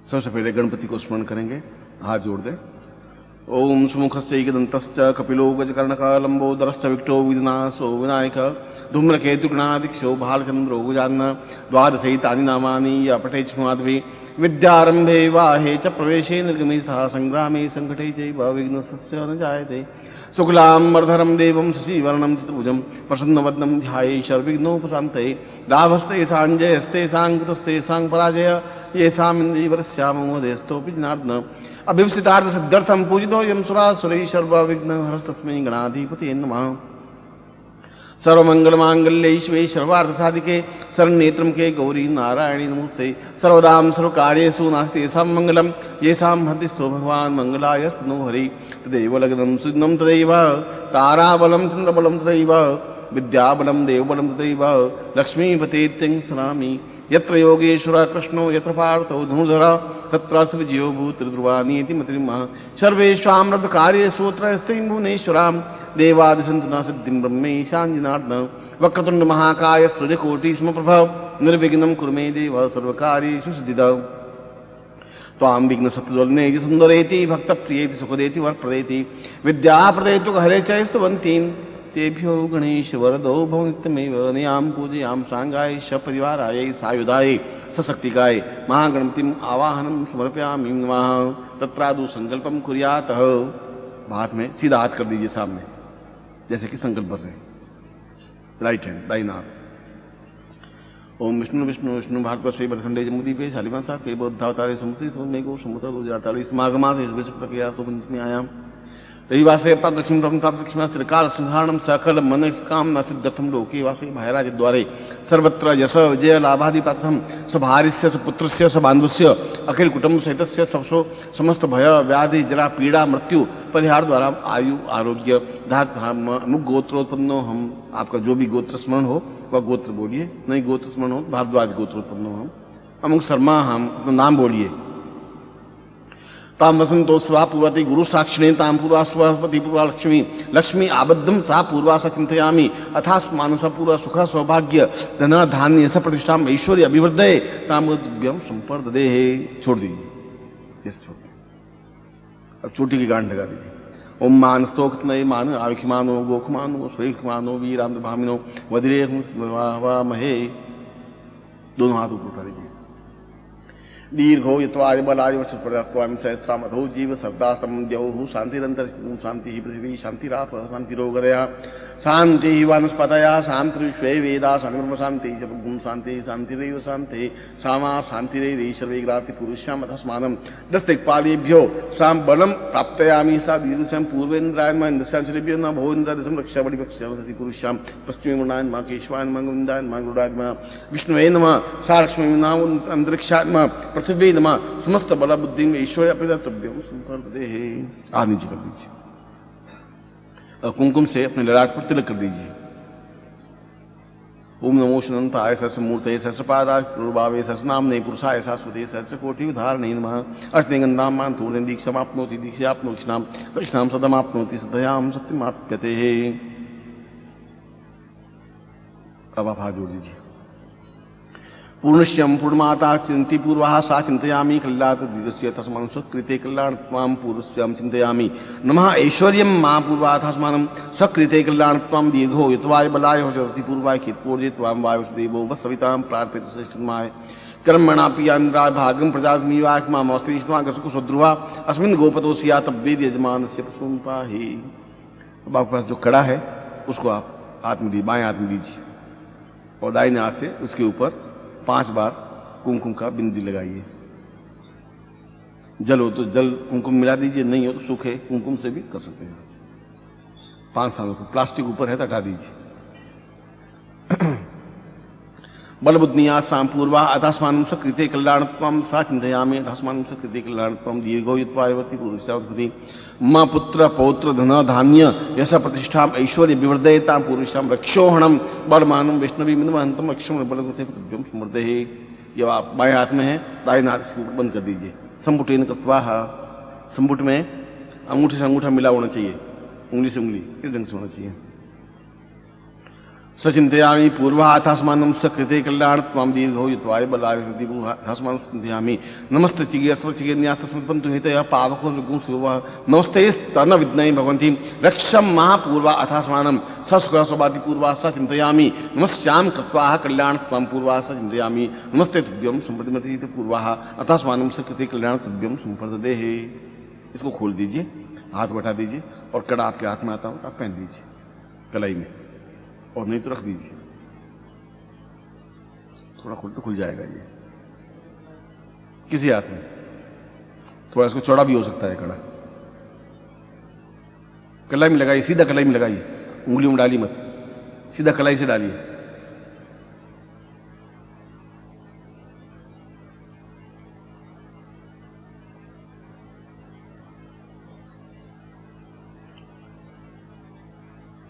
सबसे पहले गणपति को स्मरण करेंगे, हाथ जोड़ दें। ओम सुमुखश्चैकदन्तश्च कपिलो गजकर्णकलम्बोदरश्च विक्टो विघ्नासो विनायक धूम्रकेतुगणादिक्षो भालचन्द्रो गजानन द्वादशैतानि नामानि य पठेत् स्माद्भि विद्यारम्भे वाहे च प्रवेशे निर्गमे तथा संग्रामे संकटे चैव विघ्नस्य न जायते। शुक्लाम्बरधरं देवं शशिवर्णं चतुर्भुजं प्रसन्नवदनं ध्याये सर्वविघ्नोपशान्तये। लाभस्तेषां जयस्तेषां कृतस्तेषां पराजय येषामिन्द्रियवरस्यामोदेस्तोऽपि जनार्दन। अभीप्सितार्थसिद्ध्यर्थं पूजितो यं सुरासुरैः सर्वविघ्नहरस्तस्मै गणाधिपतये नमः। सर्वमंगलमांगल्ये शिवे सर्वार्थसाधिके शरण्ये के गौरी नारायणी नमोस्ते। सर्वदां सर्वकार्येषु नास्ति येषां मंगलं येषां हृदिस्थो भगवान् मंगलायस्तनो हरि। तदैव लग्नं सुदिनं तदैव ताराबलं चन्द्रबलं तदैव विद्याबलं देवबलं तदैव लक्ष्मीपतेत्यं स्मरामि। यत्र योगेश्वर कृष्णो यत्र पार्थो धनुर्धर तत्र विजयो भूतध्रुवानीति मतिर्मः। सर्वेषां रथकार्येषु त्रयस्ते भुवनेश्वरां देवादिसन्तु न सिद्धिं ब्रह्मेशां जनार्दन। वक्रतुण्ड महाकाय सूर्यकोटि समप्रभ निर्विघ्नं कुरु मे देव सर्वकार्येषु सिद्धिदा। त्वां विघ्नसत्तुजल्नेति सुन्दरेति भक्तप्रियेति सुखदेति वरप्रदेति विद्याप्रदेतु हरे च स्तुवन्तीं तेभ्यो गणेश वरदो भवनित्यमेव। नयां पूजयां सांगाय श परिवाराय सायुधाय सशक्तिकाय महागणपतिम् आवाहनं समर्पयामि नमः। तत्रादु संकल्पं कुर्यात्। हाथ में सीधा हाथ कर दीजिए सामने, जैसे कि संकल्प कर रहे हैं। राइट हैंड दाहिना हाथ। ओम विष्णु विष्णु विष्णु भारतवर्षे भरखंडे जम्मूद्वीपे शालिवासा के बौद्धावतारे समस्ती समुद्र को समुद्र गुजराताली समागमा से विश्व प्रक्रिया को आयाम रविवासे प्राप्त लक्ष्मी प्राप्त लक्ष्मी श्रीकाल संहारणम सकल मन कामना सिद्धर्थम लोके वासे महाराज द्वारे सर्वत्र यश विजय लाभादि प्राप्तम स्वभार्यस्य स्वपुत्रस्य स्वबान्धुस्य अखिल कुटुंब सहितस्य सबसो समस्त भय व्याधि जरा पीड़ा मृत्यु परिहार द्वारा आयु आरोग्य धात अमुक गोत्रोत्पन्नो हम। आपका जो भी गोत्र स्मरण हो वह गोत्र बोलिए, नहीं गोत्र स्मरण हो भारद्वाज गोत्रोत्पन्नो हम। अमुक शर्मा हम अपना नाम बोलिए। ताम वसंतो स्वा पूर्वति गुरु साक्षिणे ताम पूर्वा स्वपति पूर्वा लक्ष्मी लक्ष्मी आबद्धम सा पूर्वा स चिंतयामि अथास मानस पूर्वा सुख सौभाग्य धन धान्य स प्रतिष्ठा ऐश्वर्य अभिवृद्धये ताम दुभ्यम संपर्ददे। छोड़ दीजिए, छोड़ दीजिए। अब चोटी की गांठ लगा दीजिए। ओम मानस्तोक्तनय मान आविखमानो गोखमानो स्वैखमानो वीरांध्रभामिनो वधिरे महे। दोनों हाथ ऊपर उठा लीजिए। दीर्घो यत्वाय बलाय वचप्रदास्वामि सहस्रामधो जीव सर्दास्तम द्यौः शांतिरंतर शांति पृथ्वी शांतिराप शांतिरोगरया शांति वनस्पतया शांतिर्विश्वे वेदा शांतिब्रह्म शांति जगद्गुण शांति शांतिरेव शांति सामा शांतिरेव सर्वे ग्राति पुरुषाम तस्मानं दस्तिक्पालेभ्यो साम बलं प्राप्तयामि सा दीर्घस्यां पूर्वेन्द्रायन मा इंद्रस्यांचलेभ्यो न भवोन्द्रदशं रक्षा बलिभक्ष्यावसति पुरुषां पश्चिमे मुनायन मा केशवायन मा गोविन्दायन मा गुरुराज मा विष्णुवे नमः। सा लक्ष्मी नाम अंतरिक्षात्मा पृथ्वी नमः। समस्त बल बुद्धि में ईश्वर अप्रदत्तव्यम संपर्दे। आदमी जी कर दीजिए और कुमकुम से अपने ललाट पर तिलक कर दीजिए। ओम नमो शनंताय सहस्रमूर्तये सहस्रपादाय पूर्वावे सहस्रनामने पुरुषाय शाश्वते सहस्रकोटि उदाहरणे नमः। अर्चने गन्धां मान्तूर्णेन दीक्षामाप्नोति दीक्षाप्नोक्षणां दक्षिणां सदमाप्नोति सदयां सत्यमाप्यते। अब आप हाथ जोड़ दीजिए। पूर्णश्यम पूर्णमाता चिंती पूर्वा सा चिंतयामि कल्यात दीर्घस्य तस्मान् सकृते कल्याणत्वां पूर्वस्यां चिंतयामि नमः। ऐश्वर्यं मा पूर्वा तस्मान् सकृते कल्याणत्वां दीर्घो यत्वाय बलाय होचति पूर्वाय कीर्पोर्जे त्वां वायुसदेवो वसवितां प्रार्थयतु श्रेष्ठतमाय कर्मणापि यान्द्राय भागं प्रजास्मीवाक मामस्त्रीष्मा गसकुसद्रुवा अस्मिन् गोपतो सियातवेद यजमानस्य पशून् पाहि। अब आपके पास जो कड़ा है उसको आप हाथ में बाएं हाथ में दीजिए और दाहिने हाथ से उसके ऊपर 5 बार कुमकुम का बिंदु लगाइए। जल हो तो जल कुमकुम मिला दीजिए, नहीं हो तो सूखे कुमकुम से भी कर सकते हैं। 5 स्थानों पर प्लास्टिक ऊपर है तो हटा दीजिए। बलबुद्धिया सांपूर्वा अथास्मानं सकृते कल्याणत्वं सा चिंतयामि अथास्मानं सकृते कल्याणत्वं दीर्घो यत्वायवर्ति पुरुषावति मम पुत्र पौत्र धन धान्य यश प्रतिष्ठा ऐश्वर्य विवर्धयतां पुरुषां रक्षोहणं बलमानं वैष्णवी मिदमहंतम अक्षम बलगुते तुभ्यं समृद्धये। ये आप बाएं हाथ में है, दाहिने हाथ इसके ऊपर बंद कर दीजिए। संपुटेन कृत्वा, संपुट में अंगूठे से अंगूठा मिला होना चाहिए, उंगली से उंगली इस ढंग से होना चाहिए। सचिंतयामि पूर्वाथास्मानं सकृते कल्याण त्वां दीर्घो युत्वाय बलाय दीर्घास्मानं चिंतयामि नमस्ते चिगे स्वचिगे न्यास्तस्मपन्तु हेतयः पावको विगुं शिवः नमस्ते स्तन विद्महे भगवन्ति रक्षं महापूर्वा अथास्मानं ससुख स्वभाति पूर्वा स चिंतयामि नमस्यां कृत्वा कल्याण त्वां पूर्वा स चिंतयामि नमस्ते तुभ्यं संप्रतिमति पूर्वा अथास्मानं सकृते कल्याण तुभ्यं संप्रददेहे। इसको खोल दीजिए, हाथ बैठा दीजिए और कड़ा आपके हाथ में आता हो आप पहन दीजिए कलाई में, और नहीं तो रख दीजिए। थोड़ा खुल तो खुल जाएगा ये किसी हाथ में। थोड़ा इसको चौड़ा भी हो सकता है कड़ा। कलाई में लगाइए, सीधा कलाई में लगाइए, उंगलियों में डालिए मत, सीधा कलाई से डालिए।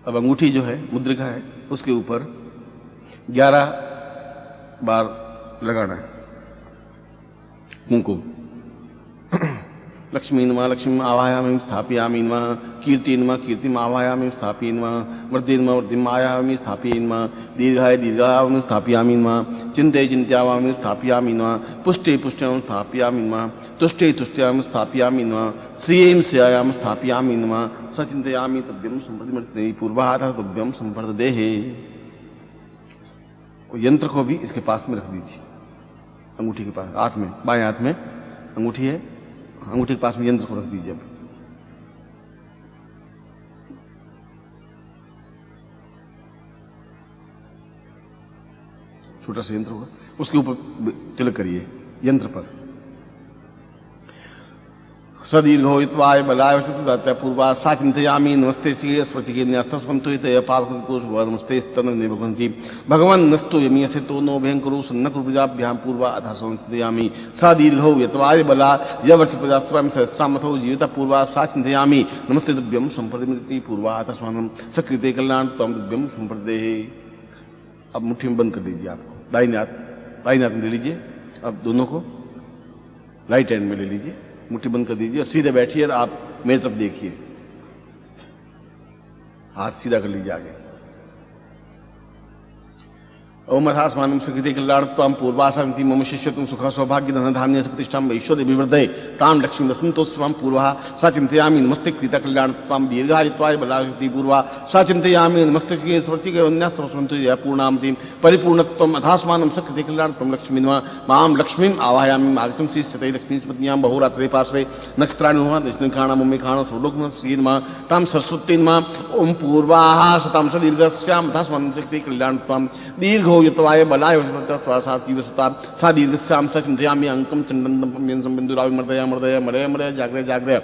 अब अंगूठी जो है मुद्रिका है उसके ऊपर 11 बार लगाना है कुंकुम। लक्ष्मी नमः लक्ष्मी आवाहयामि स्थापयामि नमः कीर्ति नमः कीर्तिम आवाहयामि स्थापयामि नमः वृद्धि नमः वृद्धिम आवाहयामि स्थापयामि नमः दीर्घाय दीर्घायामि स्थापयामि नमः चिंते चिंत्यामि स्थापयामि नमः पुष्टे पुष्ट्यामि स्थापयामि नमः तुष्टे तुष्ट्यामि स्थापयामि नमः श्रियेम श्रियायामि स्थापयामि नमः सचिंतयामि तुभ्यं संप्रतिमर्तते पूर्वाहातः तुभ्यं संप्रददेहे। यंत्र को भी इसके पास में रख दीजिए, अंगूठी के पास, हाथ में, बाएं हाथ में अंगूठी है, अंगूठी के पास में यंत्र को रख दीजिए। अब छोटा सा यंत्र होगा उसके ऊपर तिलक करिए यंत्र पर। सदीर्घो युत्वाय बलाय पूर्वा सा चिंतयामि नमस्ते चिगे स्वचिगे न्यास्तस्मन्तु हितयः पावको नमस्ते स्तनवने भगवन्ति भगवन् नस्तु यमीयसे तो नो भयंकरो सन्नकृपजाभ्यां पूर्वा अथा चिंतयामि सा दीर्घो यत्वाय बला यवर्ष प्रजास्वामि सहस्रामथो जीविता पूर्वा सा चिंतयामि नमस्ते तुभ्यं संप्रतिमति पूर्वा अथा स्वानं सकृते कल्याण त्वं तुभ्यं संप्रदेहे। अब मुट्ठी में बंद कर दीजिए, आपको दाहिने हाथ में ले लीजिए। अब दोनों को राइट हैंड में ले लीजिए, मुट्ठी बंद कर दीजिए और सीधे बैठिए और आप मेरी तरफ देखिए, हाथ सीधा कर लीजिए आगे। ओम अथास्मानं सकृते कल्याण त्वां पूर्वा शांति मम शिष्यत्वं सुख सौभाग्य धन धान्य प्रतिष्ठा ऐश्वर्य विवर्धये तां लक्ष्मी वसन्तोत्सवां पूर्वा सा चिंतयामि नमस्ते कृता कल्याण त्वां दीर्घायुत्वाय बलाशक्ति पूर्वा सा चिंतयामि नमस्ते स्वस्तिके वन्यास्तवसन्तु पूर्णामतिं परिपूर्णत्वम् अथास्मानं सकृते कल्याण त्वं लक्ष्मी मां लक्ष्मीम् आवाहयामि आगतं श्रीस्थिते लक्ष्मीपत्न्यां बहुरात्रे पार्श्वे नक्षत्राणि नमः दक्षिणखाणा मम्मीखाणा सर्वलोकनः श्री नमः तां सरस्वती नमः ओम पूर्वाः सतां सदीर्घस्याम् अथास्मानं सकृते कल्याण त्वां दीर्घो युत्वाय बलाय सा दीर्घस्यां स चिंतयामि अंकं चंडन्दं पम्यं संबिन्दुरावि मर्दय मर्दय मरय मरय जाग्रय जाग्रय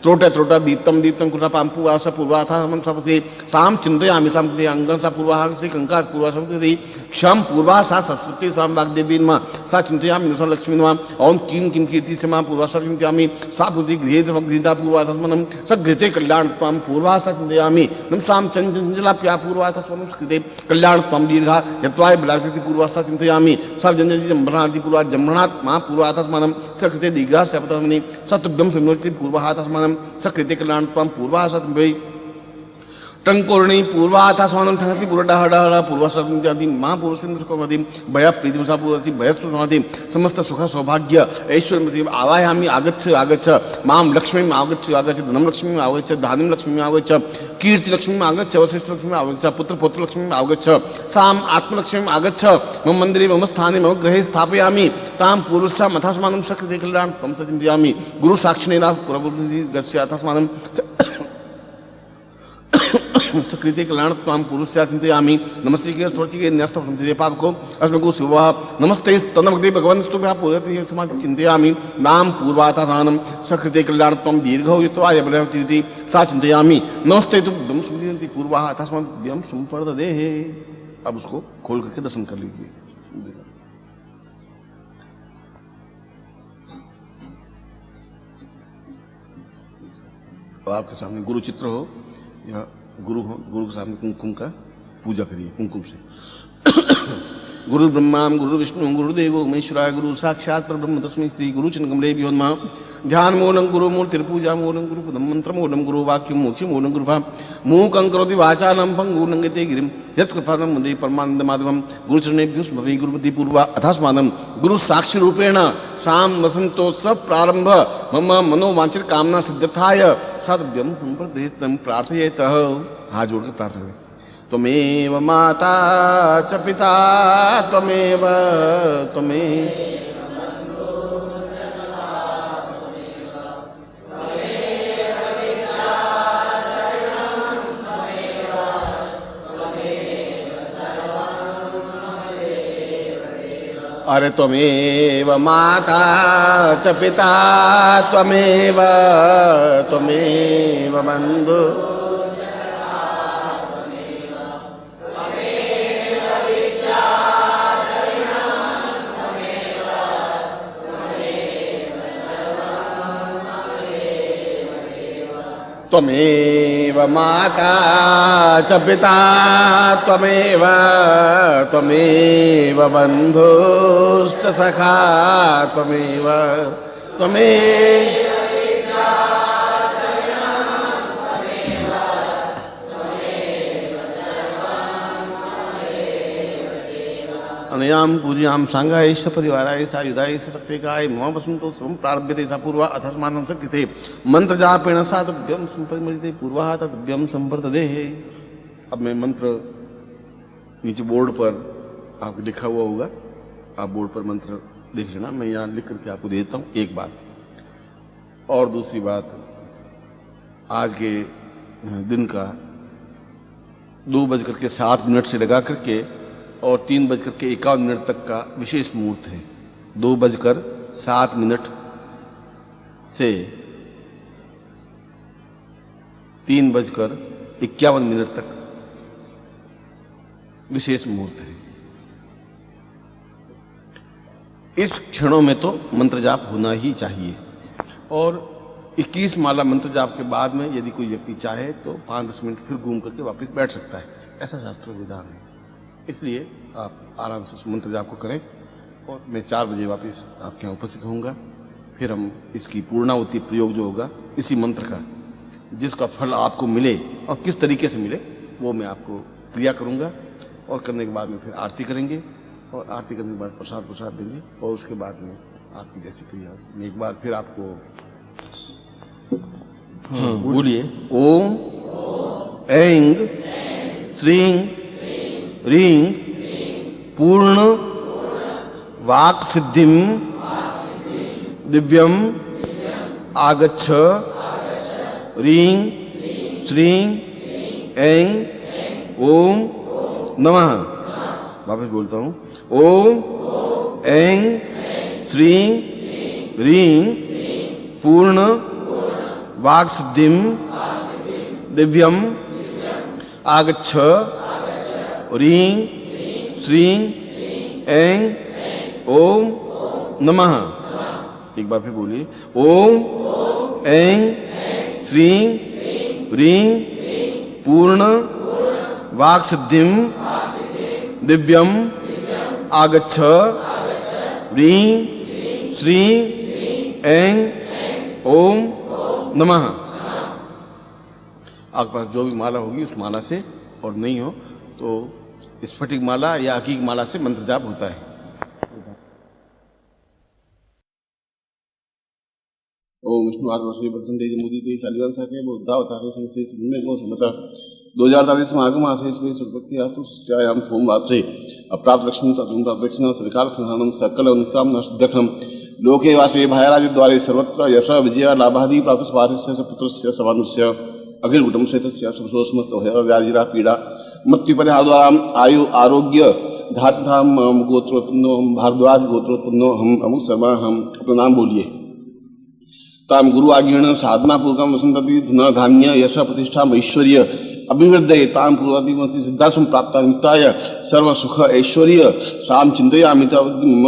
त्रोट त्रोट दीप्तं दीप्तं कुलपां पूर्वा स पूर्वाथा समं सपति साम चिंतयामि साम कृते अंगं सा पूर्वाः से कंकात् पूर्वा सपति क्षम पूर्वा सा सरस्वती साम वाग्देवी नमः सा चिंतयामि नुसा लक्ष्मी नमः ओम किं किं कीर्ति से मां पूर्वा सा चिंतयामि सा बुद्धि गृहे वग्धीता पूर्वा तस्मनं सगृते कल्याण त्वां पूर्वा सा चिंतयामि नम साम चंचला प्या पूर्वा तस्मनं कृते कल्याण त्वां दीर्घा यत्वाय बलाशक्ति पूर्वा सा चिंतयामि सब जनजति जम्भराति पूर्वा जम्भरात् मा पूर्वा तस्मनं सकृते दीर्घा सपतमनि सतुभ्यं समृति पूर्वा तस्मनं सकृते कल्याण त्वां पूर्वा सतभै टंकोरणी पूर्वाथा स्वानं ठंगति पुरडहडहड पूर्वसंजाति मां पूर्वसिंहस्कोमति भय प्रीतिमसा पूर्वति भयस्तुनाति समस्त सुख सौभाग्य ऐश्वर्यमति आवाहयामि आगच्छ आगच्छ मां लक्ष्मीं आगच्छ आगच्छ धनं लक्ष्मीं आगच्छ धान्यं लक्ष्मीं आगच्छ कीर्ति लक्ष्मीं आगच्छ वशिष्ठ लक्ष्मीं आगच्छ पुत्र पौत्र लक्ष्मीं आगच्छ साम आत्मलक्ष्मीं आगच्छ मम मंदिरे मम स्थाने मम गृहे स्थापयामि तां पूर्वस्याम् अथास्मानं सकृते कल्याण त्वं स चिन्तयामि गुरु साक्षिणेन पुरबुद्धि गस्य अथास्मानं सकृते कल्याण त्वां पुरुषस्य चिन्तयामि नमस्ते के स्वचिके न्यस्तवसन्ति पापको अस्मको शिवः नमस्ते स्तनमग्धे भगवन् स्तुभ्यः पूरयति समाधि चिन्तयामि नाम पूर्वातानानं सकृते कल्याण त्वं दीर्घौ युत्वाय बलवतीति सा चिन्तयामि नमस्ते तुभ्यं सुमति पूर्वाः तस्माद्भ्यं संप्रददेहे। अब उसको खोल करके दर्शन कर लीजिए। तो आपके सामने गुरु चित्र हो या गुरु हो, गुरु के सामने कुमकुम का पूजा करिए कुमकुम से। गुरु ब्रह्मा गुरु विष्णु गुरुदेवो महेश्वराय गुरु साक्षात् परब्रह्म तस्मै श्री गुरु चरणकमले नमः। ध्यान मूलं गुरु मूर्तिर्पूजा मूलं गुरु पदम मंत्र मूलं गुरु वाक्यं मोक्ष मूलं गुरु मूकं करोति वाचालं पंगुं लंघयते गिरिं यत्कृपालं वन्दे परमानन्दमाधवं। गुरुचरणेभ्यो स्मरामि गुरुपति पूर्वा अथास्मानं गुरु साक्षी रूपेण साम वसंतोत्सव प्रारंभ मम मनोवांछित कामना सिद्ध्यर्थाय साधव्यं संप्रदेतं प्रार्थयेतः। हाथ जोड़ के प्रार्थना करें। त्वमेव माता च पिता त्वमेव अरे त्वमेव माता च पिता त्वमेव बंधु त्वमेव माता च पिता त्वमेव बन्धुश्च सखा त्वमेव अनयाम पूजयाम सांगाय परिवाराय सायुधाय सत्यकाय मम वसंतोत्सवं प्रारभ्यते सा पूर्वा अथर्मानं सकृते मंत्र जापेण सातभ्यं संपरिमते पूर्वा तद्भ्यं संवर्धते। अब मैं मंत्र नीचे बोर्ड पर आपको लिखा हुआ होगा, आप बोर्ड पर मंत्र देख लेना, मैं यहाँ लिख करके आपको देता हूँ। एक बात और दूसरी बात, आज के दिन का 2:07 से लगा करके और 3:51 तक का विशेष मुहूर्त है। 2:07 से 3:51 तक विशेष मुहूर्त है। इस क्षणों में तो मंत्र जाप होना ही चाहिए और 21 माला मंत्र जाप के बाद में यदि कोई व्यक्ति चाहे तो 5-10 मिनट फिर घूम करके वापस बैठ सकता है, ऐसा शास्त्र विधान है। इसलिए आप आराम से उस मंत्र जाप को करें और मैं 4 बजे वापस आपके यहाँ उपस्थित होऊंगा। फिर हम इसकी पूर्णाहुति प्रयोग जो होगा इसी मंत्र का, जिसका फल आपको मिले और किस तरीके से मिले वो मैं आपको क्रिया करूंगा और करने के बाद में फिर आरती करेंगे और आरती करने के बाद प्रसाद देंगे और उसके बाद में आपकी जैसी क्रिया। मैं एक बार फिर आपको बोलिए, ओम ऐं श्रीं ह्रीं पूर्ण वाक् सिद्धिं दिव्यम आगच्छ ह्रीं श्रीं ऐं ओम नमः। वापस बोलता हूं, ओम ऐं श्रीं ह्रीं पूर्ण वाक् सिद्धिं दिव्यम आगच्छ ह्रीं श्रीं ऐं ओम नमः। एक बार फिर बोलिए, ओम ऐं श्रीं ह्रीं पूर्ण वाक् सिद्धिं दिव्यम आगच्छ ह्रीं श्रीं ऐं ओम नमः। आपके पास जो भी माला होगी उस माला से, और नहीं हो तो स्फटिक माला या हकीक माला से मंत्र जाप होता है। ओम विष्णु आत्मश्री प्रसन्न मोदी के शालिवान साके बुद्धावतार संश्री सुनने को समता 2023 में आगम आशेष में सुरपति आस्तु सत्यायाम सोमवार से अप्राप्त लक्ष्मी तत्म दक्षिण सरकार संहानम सकल उन्नतम नष्टखम लोके वासे भायराज द्वारे सर्वत्र यश विजय लाभादि प्राप्त स्वारिस्य पुत्रस्य सवानुस्य अखिल कुटुंब से तस्यासमस्त व्याधिरा पीड़ा मृत्यु परिहार आयु आरोग्य धाम गोत्रोत्पन्नो हम भारद्वाज गोत्रोत्पन्नो हम अमुक शर्मा हम अपना नाम बोलिए। ताम गुरु आज्ञेन साधना पूर्वकम वसंतति धन धान्य यश प्रतिष्ठा ऐश्वर्य अभिवृद्धये ताम पूर्वाभिमति सिद्धा संप्राप्ता नित्याय सर्व सुख ऐश्वर्य साम चिंतयामि मम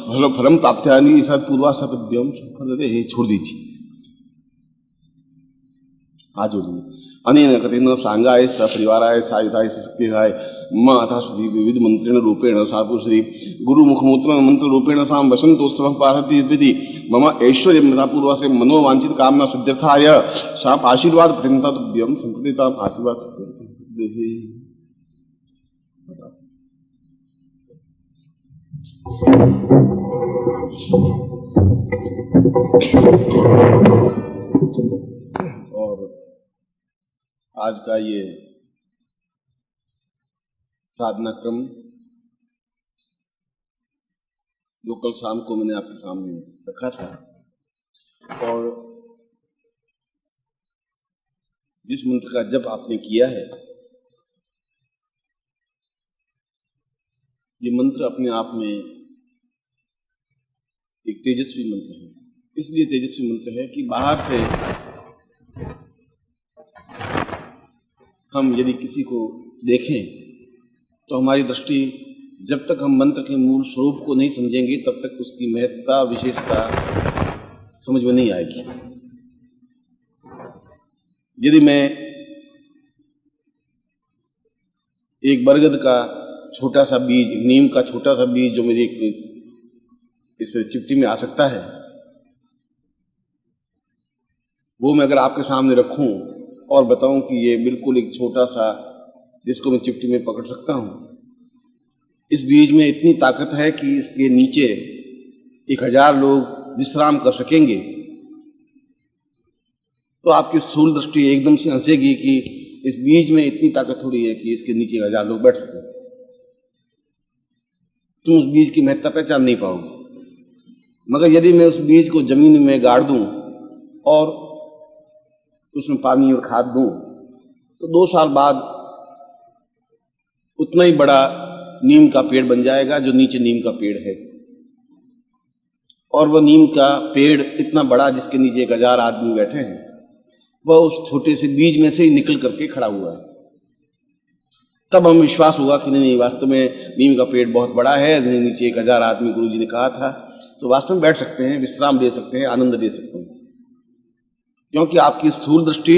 फल फलम प्राप्त्यानि सत्पूर्वा सपद्यम संफलते। छोड़ दीजिए, आज बोलिए, अनेन कथेन सांगाय सपरिवाराय सायुधाय शक्तिहाय मम अथा श्रुति विविध मंत्रेण रूपेण सापुश्री गुरुमुखमूत्र मंत्र रूपेण साम वसंतोत्सव पारती विधि मम ऐश्वर्य मतापूर्व से मनोवांछित कामना सिद्ध्यर्थाय साप आशीर्वाद प्रत्यंताभ्यम संप्रतिता आशीर्वाद देहि। और आज का ये साधना क्रम जो कल शाम को मैंने आपके सामने रखा था, और जिस मंत्र का जप आपने किया है, ये मंत्र अपने आप में एक तेजस्वी मंत्र है। इसलिए तेजस्वी मंत्र है कि बाहर से हम यदि किसी को देखें तो हमारी दृष्टि, जब तक हम मंत्र के मूल स्वरूप को नहीं समझेंगे तब तक उसकी महत्ता विशेषता समझ में नहीं आएगी। यदि मैं एक बरगद का छोटा सा बीज, नीम का छोटा सा बीज जो मेरी इस चिट्ठी में आ सकता है, वो मैं अगर आपके सामने रखूं और बताऊं कि ये बिल्कुल एक छोटा सा, जिसको मैं चिट्ठी में पकड़ सकता हूं, इस बीज में इतनी ताकत है कि इसके नीचे 1000 लोग विश्राम कर सकेंगे, तो आपकी स्थूल दृष्टि एकदम से हंसेगी कि इस बीज में इतनी ताकत थोड़ी है कि इसके नीचे 1000 लोग बैठ सकें। तुम उस बीज की महत्ता पहचान नहीं पाओगे। मगर यदि मैं उस बीज को जमीन में गाड़ दूं और उसमें पानी और खाद दूं, तो 2 साल बाद उतना ही बड़ा नीम का पेड़ बन जाएगा जो नीचे नीम का पेड़ है। और वह नीम का पेड़ इतना बड़ा जिसके नीचे 1000 आदमी बैठे हैं, वह उस छोटे से बीज में से ही निकल करके खड़ा हुआ है। तब हम विश्वास होगा कि नहीं, वास्तव में नीम का पेड़ बहुत बड़ा है, नीचे 1000 आदमी गुरु जी ने कहा था, तो वास्तव में बैठ सकते हैं, विश्राम ले सकते हैं, आनंद ले सकते हैं। क्योंकि आपकी स्थूल दृष्टि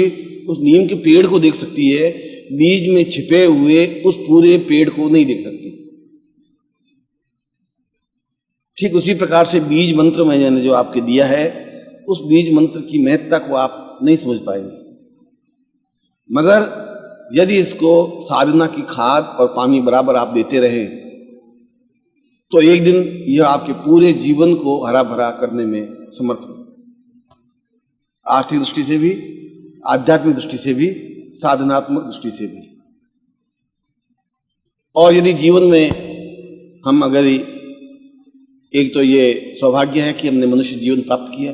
उस नीम के पेड़ को देख सकती है, बीज में छिपे हुए उस पूरे पेड़ को नहीं देख सकती। ठीक उसी प्रकार से बीज मंत्र मैंने जो आपके दिया है, उस बीज मंत्र की महत्ता को आप नहीं समझ पाएंगे। मगर यदि इसको साधना की खाद और पानी बराबर आप देते रहे, तो एक दिन यह आपके पूरे जीवन को हरा भरा करने में समर्थ है। आर्थिक दृष्टि से भी, आध्यात्मिक दृष्टि से भी, साधनात्मक दृष्टि से भी। और यदि जीवन में हम अगर, एक तो ये सौभाग्य है कि हमने मनुष्य जीवन प्राप्त किया,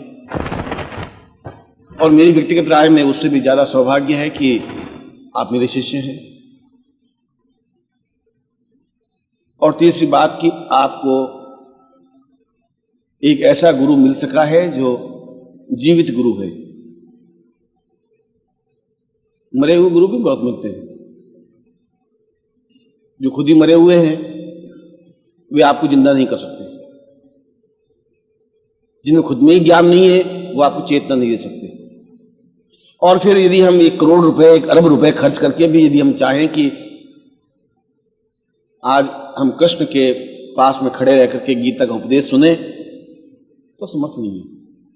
और मेरी व्यक्तिगत राय में उससे भी ज्यादा सौभाग्य है कि आप मेरे शिष्य हैं। और तीसरी बात कि आपको एक ऐसा गुरु मिल सका है जो जीवित गुरु है। मरे हुए गुरु भी बहुत मिलते हैं, जो खुद ही मरे हुए हैं, वे आपको जिंदा नहीं कर सकते। जिन्हें खुद में ही ज्ञान नहीं है, वो आपको चेतना नहीं दे सकते। और फिर यदि हम 1 करोड़ रुपए, 1 अरब रुपए खर्च करके भी यदि हम चाहें कि आज हम कृष्ण के पास में खड़े रह करके गीता का उपदेश सुने, तो समर्थ नहीं है,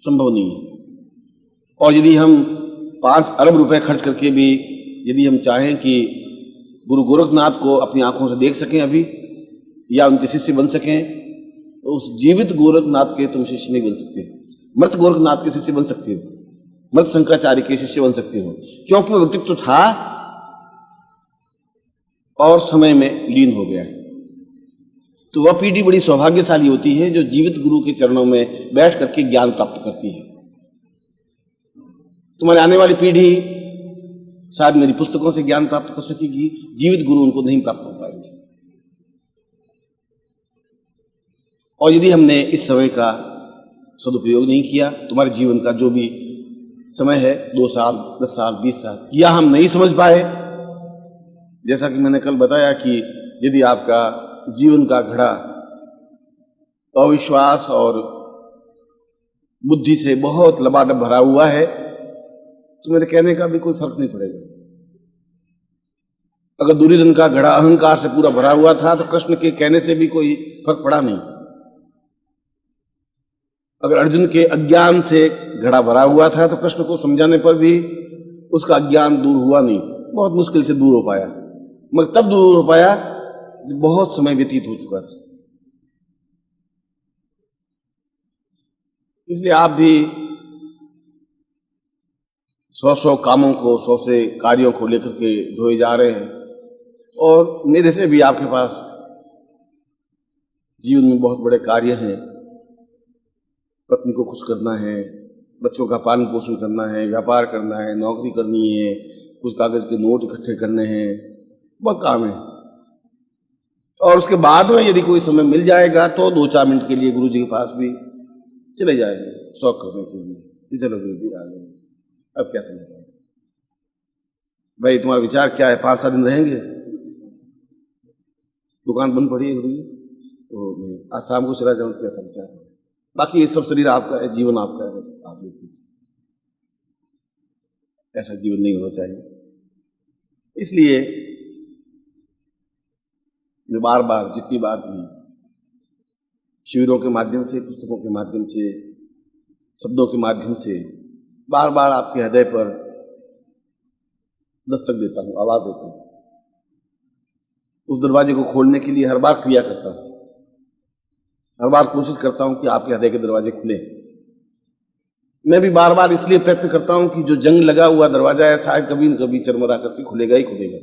संभव नहीं है। और यदि हम 5 अरब रुपए खर्च करके भी यदि हम चाहें कि गुरु गोरखनाथ को अपनी आंखों से देख सकें अभी, या उनके शिष्य बन सकें, तो उस जीवित गोरखनाथ के तुम शिष्य नहीं बन सकते। मृत गोरखनाथ के शिष्य बन सकते हो, मृत शंकराचार्य के शिष्य बन सकते हो, क्योंकि वो व्यक्तित्व था और समय में लीन हो गया। तो वह पीढ़ी बड़ी सौभाग्यशाली होती है जो जीवित गुरु के चरणों में बैठ करके ज्ञान प्राप्त करती है। तुम्हारी आने वाली पीढ़ी शायद मेरी पुस्तकों से ज्ञान प्राप्त कर सकेगी, जीवित गुरु उनको नहीं प्राप्त हो पाएंगे। और यदि हमने इस समय का सदुपयोग नहीं किया, तुम्हारे जीवन का जो भी समय है, 2 साल, 10 साल, 20 साल, या हम नहीं समझ पाए, जैसा कि मैंने कल बताया कि यदि आपका जीवन का घड़ा अविश्वास और बुद्धि से बहुत लबालब भरा हुआ है, तो मेरे कहने का भी कोई फर्क नहीं पड़ेगा। अगर दुर्योधन का घड़ा अहंकार से पूरा भरा हुआ था तो कृष्ण के कहने से भी कोई फर्क पड़ा नहीं। अगर अर्जुन के अज्ञान से घड़ा भरा हुआ था तो कृष्ण को समझाने पर भी उसका अज्ञान दूर हुआ नहीं, बहुत मुश्किल से दूर हो पाया। मगर तब दूर हो पाया जब बहुत समय व्यतीत हो चुका था। इसलिए आप भी 100 कामों को, 100 कार्यों को लेकर के ढोए जा रहे हैं, और मेरे से भी आपके पास जीवन में बहुत बड़े कार्य हैं। पत्नी को खुश करना है, बच्चों का पालन पोषण करना है, व्यापार करना है, नौकरी करनी है, कुछ कागज के नोट इकट्ठे करने हैं, बहुत काम है। और उसके बाद में यदि कोई समय मिल जाएगा तो 2-4 मिनट के लिए गुरु जी के पास भी चले जाएंगे शौक करने के लिए। चलो गुरु जी आ गए, अब क्या समझ भाई, तुम्हारा विचार क्या है? 5-7 दिन रहेंगे? दुकान बंद पड़ी है गुरु जी, तो आज शाम को चला जाऊं, उसका कैसा विचार है? बाकी ये सब शरीर आपका है, जीवन आपका है, बस आप लोग कुछ ऐसा जीवन नहीं होना चाहिए। इसलिए मैं बार बार, जितनी बार भी शिविरों के माध्यम से, पुस्तकों के माध्यम से, शब्दों के माध्यम से बार बार आपके हृदय पर दस्तक देता हूं, आवाज देता हूं। उस दरवाजे को खोलने के लिए हर बार क्रिया करता हूं, हर बार कोशिश करता हूं कि आपके हृदय के दरवाजे खुले। मैं भी बार बार इसलिए प्रयत्न करता हूं कि जो जंग लगा हुआ दरवाजा है शायद कभी न कभी चरमरा करके खुलेगा ही खुलेगा।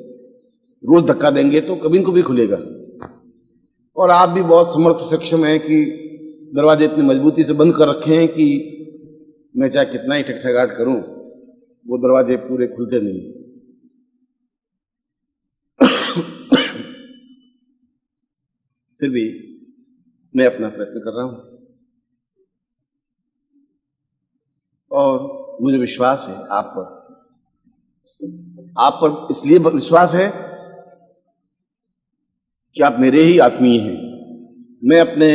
रोज धक्का देंगे तो कभी न कभी खुलेगा। और आप भी बहुत समर्थ सक्षम हैं कि दरवाजे इतनी मजबूती से बंद कर रखे हैं कि मैं चाहे कितना ही ठकठकाहट करूं, वो दरवाजे पूरे खुलते नहीं। फिर भी मैं अपना प्रयत्न कर रहा हूं, और मुझे विश्वास है आप पर इसलिए विश्वास है कि आप मेरे ही आत्मीय हैं। मैं अपने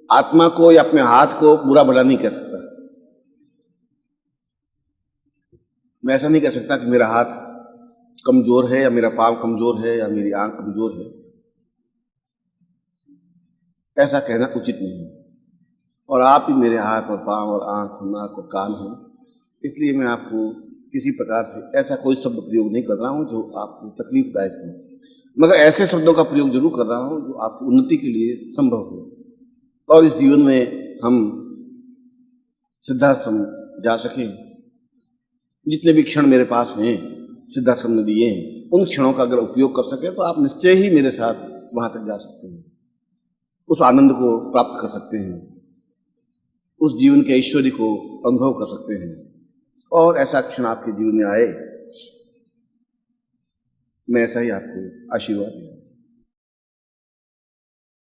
आत्मा को या अपने हाथ को बुरा भला नहीं कह सकता। मैं ऐसा नहीं कह सकता कि मेरा हाथ कमजोर है या मेरा पांव कमजोर है या मेरी आंख कमजोर है। ऐसा कहना उचित नहीं है। और आप ही मेरे हाथ और पांव और आंख और नाक और कान हैं, इसलिए मैं आपको किसी प्रकार से ऐसा कोई शब्द प्रयोग नहीं कर रहा हूं जो आपको तकलीफदायक हो, मगर ऐसे शब्दों का प्रयोग जरूर कर रहा हूं जो आपकी उन्नति के लिए संभव हो और इस जीवन में हम सिद्धाश्रम जा सकें। जितने भी क्षण मेरे पास हैं सिद्धाश्रम ने दिए हैं, उन क्षणों का अगर उपयोग कर सके तो आप निश्चय ही मेरे साथ वहां तक जा सकते हैं, उस आनंद को प्राप्त कर सकते हैं, उस जीवन के ऐश्वर्य को अनुभव कर सकते हैं। और ऐसा क्षण आपके जीवन में आए, मैं ऐसा ही आपको आशीर्वाद दूं।